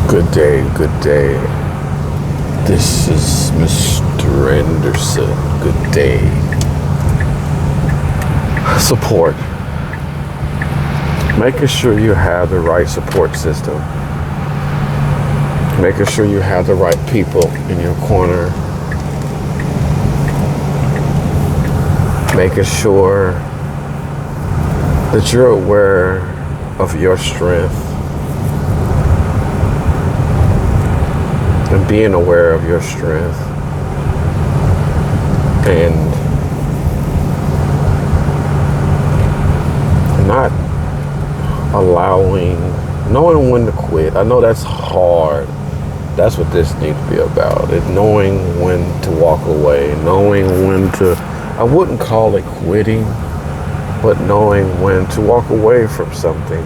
Good day, good day. This is Mr. Anderson. Good day. Support. Making sure you have the right support system. Making sure you have the right people in your corner. Making sure that you're aware of your strength. And being aware of your strength and not knowing when to quit. I know that's hard. That's what this needs to be about. It's knowing when to walk away, knowing when to, I wouldn't call it quitting, but knowing when to walk away from something,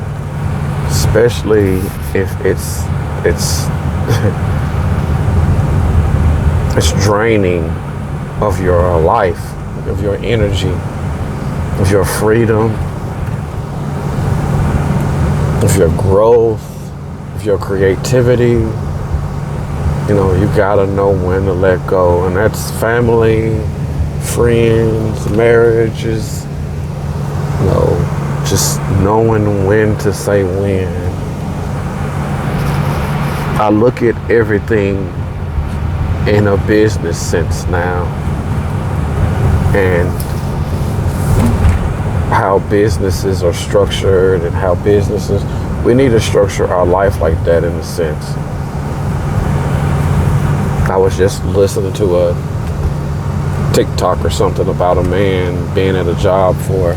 especially if it's it's draining of your life, of your energy, of your freedom, of your growth, of your creativity. You know, you gotta know when to let go. And that's family, friends, marriages, you know, just knowing when to say when. I look at everything in a business sense now, and how businesses are structured and how we need to structure our life like that in a sense. I was just listening to a TikTok or something about a man being at a job for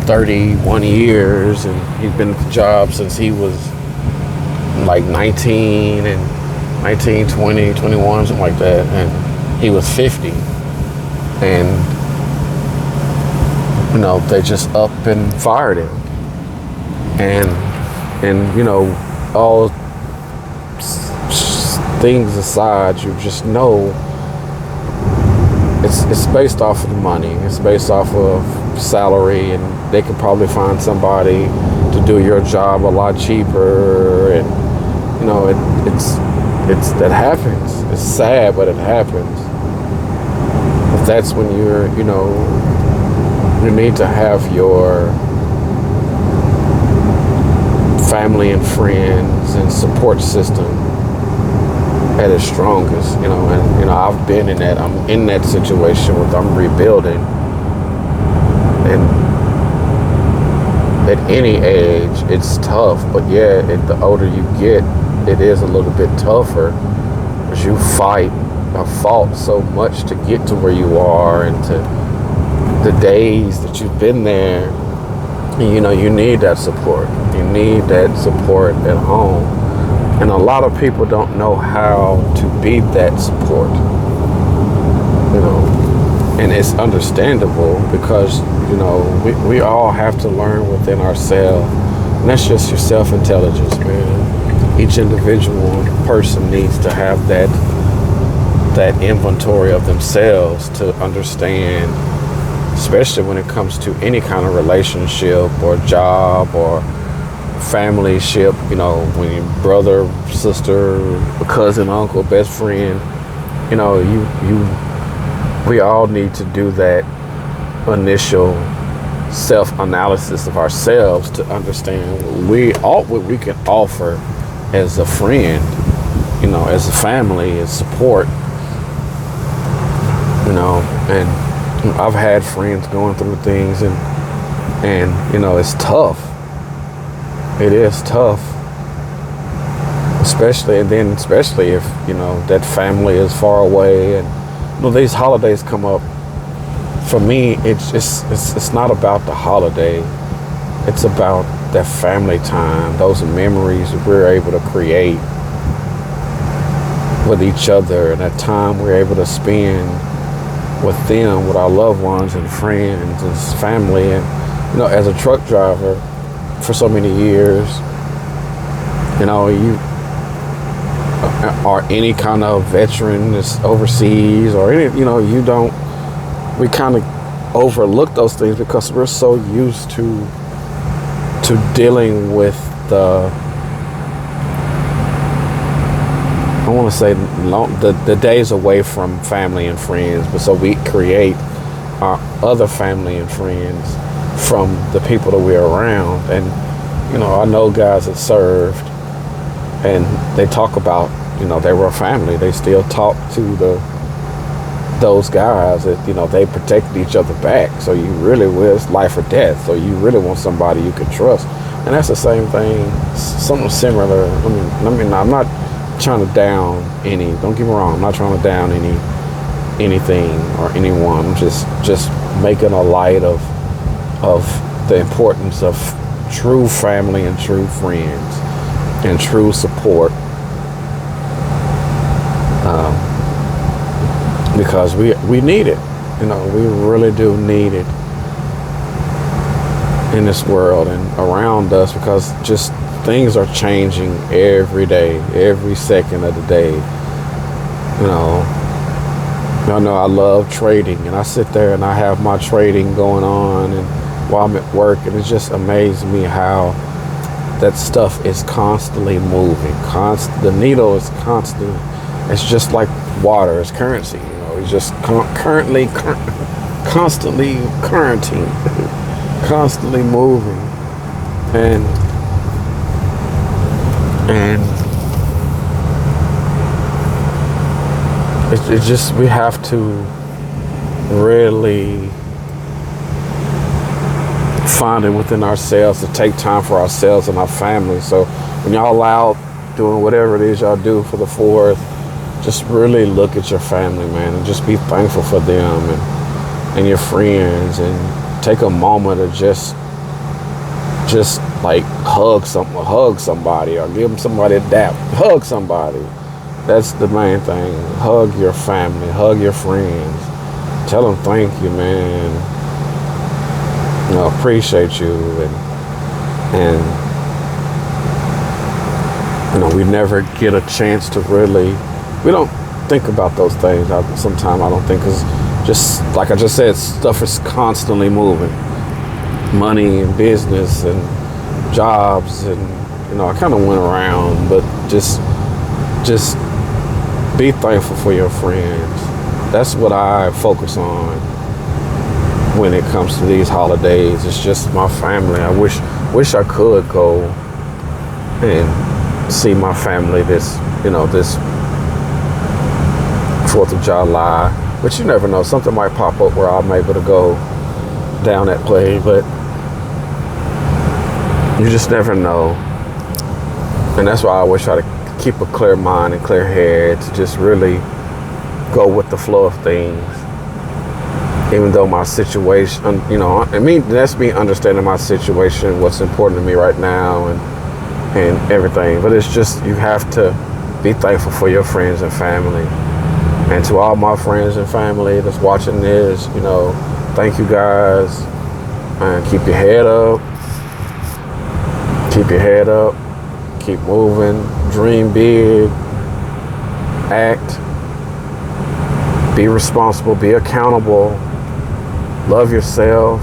31 years, and he's been at the job since he was like 19 and 19, 20, 21, something like that. And he was 50. And, you know, they just up and fired him. And you know, all things aside, you just know it's based off of the money. It's based off of salary, and they could probably find somebody to do your job a lot cheaper. And, you know, that happens. It's sad, but it happens. But that's when you need to have your family and friends and support system at its strongest, you know. And, you know, I've been in that. I'm in that situation where I'm rebuilding. And at any age, it's tough. But yeah, the older you get, it is a little bit tougher, because you fought so much to get to where you are, and to the days that you've been there. You know, you need that support. You need that support at home. And a lot of people don't know how to be that support. You know, and it's understandable, because, you know, we all have to learn within ourselves. And that's just your self-intelligence, man. Each individual person needs to have that inventory of themselves to understand, especially when it comes to any kind of relationship or job or family ship. You know, when your brother, sister, cousin, uncle, best friend, you know, we all need to do that initial self-analysis of ourselves to understand what we can offer as a friend, you know, as a family, as support, you know. And I've had friends going through things, and you know, it's tough. It is tough, especially if, you know, that family is far away, and, you know, these holidays come up. For me, it's not about the holiday. It's about that family time, those memories that we're able to create with each other, and that time we're able to spend with them, with our loved ones and friends and family. And, you know, as a truck driver for so many years, you know, you are any kind of veteran that's overseas or any, you know, we kind of overlook those things because we're so used to dealing with I want to say the days away from family and friends, but so we create our other family and friends from the people that we're around. And I know guys that served, and they talk about they were a family. They still talk to those guys that they protected each other back. So you really will, it's life or death. So you really want somebody you can trust, and that's the same thing, something similar. I'm not trying to down any. Don't get me wrong. I'm not trying to down anything or anyone. I'm just making a light of the importance of true family and true friends and true support. Because we need it. We really do need it in this world and around us, because just things are changing every day, every second of the day. I know I love trading, and I sit there and I have my trading going on and while I'm at work, and it just amazes me how that stuff is constantly moving. The needle is constant. It's just like water. It's currency. It's just constantly currenting, constantly moving, and it's just, we have to really find it within ourselves to take time for ourselves and our families. So when y'all out doing whatever it is y'all do for the 4th, just really look at your family, man, and just be thankful for them and your friends, and take a moment to just like hug somebody, or give them somebody a dap. Hug somebody. That's the main thing. Hug your family, hug your friends. Tell them thank you, man. Appreciate you, and we never get a chance to really. We don't think about those things. Sometimes I don't think, because just like I just said, stuff is constantly moving. Money and business and jobs, and I kind of went around, but just be thankful for your friends. That's what I focus on when it comes to these holidays. It's just my family. I wish I could go and see my family this 4th of July, but you never know. Something might pop up where I'm able to go down that way, but you just never know. And that's why I always try to keep a clear mind and clear head, to just really go with the flow of things. Even though my situation, that's me understanding my situation, what's important to me right now, and everything. But it's just, you have to be thankful for your friends and family. And to all my friends and family that's watching this, thank you guys. And keep your head up. Keep your head up. Keep moving. Dream big. Act. Be responsible. Be accountable. Love yourself.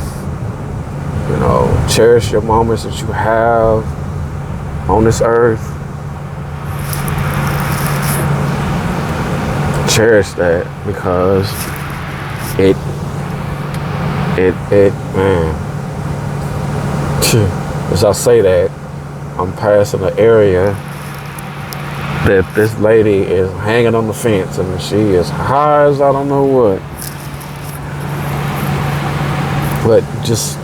Cherish your moments that you have on this earth. Cherish that, because it man, as I say that, I'm passing an area that this lady is hanging on the fence, and she is high as I don't know what. But just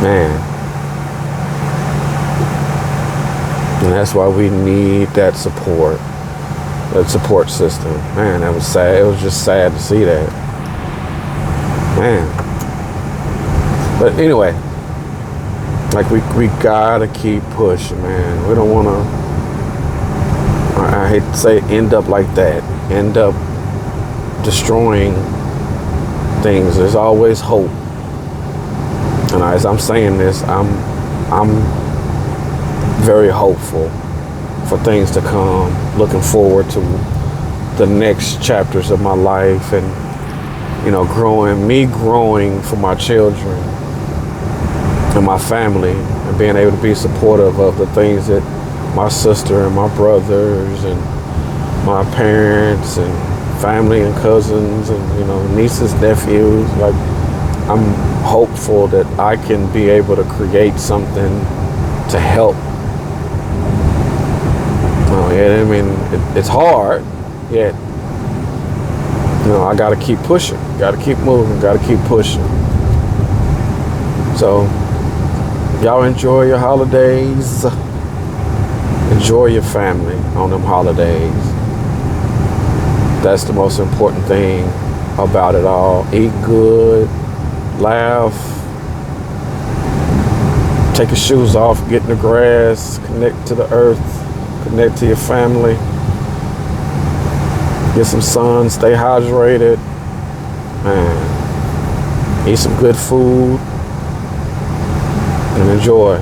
man. And that's why we need that support system. Man, that was sad. It was just sad to see that. Man. But anyway, like we gotta keep pushing, man. We don't wanna, I hate to say, end up like that. End up destroying things. There's always hope. And as I'm saying this, I'm very hopeful for things to come. Looking forward to the next chapters of my life, and growing for my children, and my family, and being able to be supportive of the things that my sister and my brothers and my parents and family and cousins and nieces, nephews. Like, I'm hopeful that I can be able to create something to help. I mean, it's hard, yet I got to keep pushing, got to keep moving, got to keep pushing. So y'all enjoy your holidays. Enjoy your family on them holidays. That's the most important thing about it all. Eat good, laugh, take your shoes off, get in the grass, connect to the earth, connect to your family, get some sun, stay hydrated, man. Eat some good food and enjoy.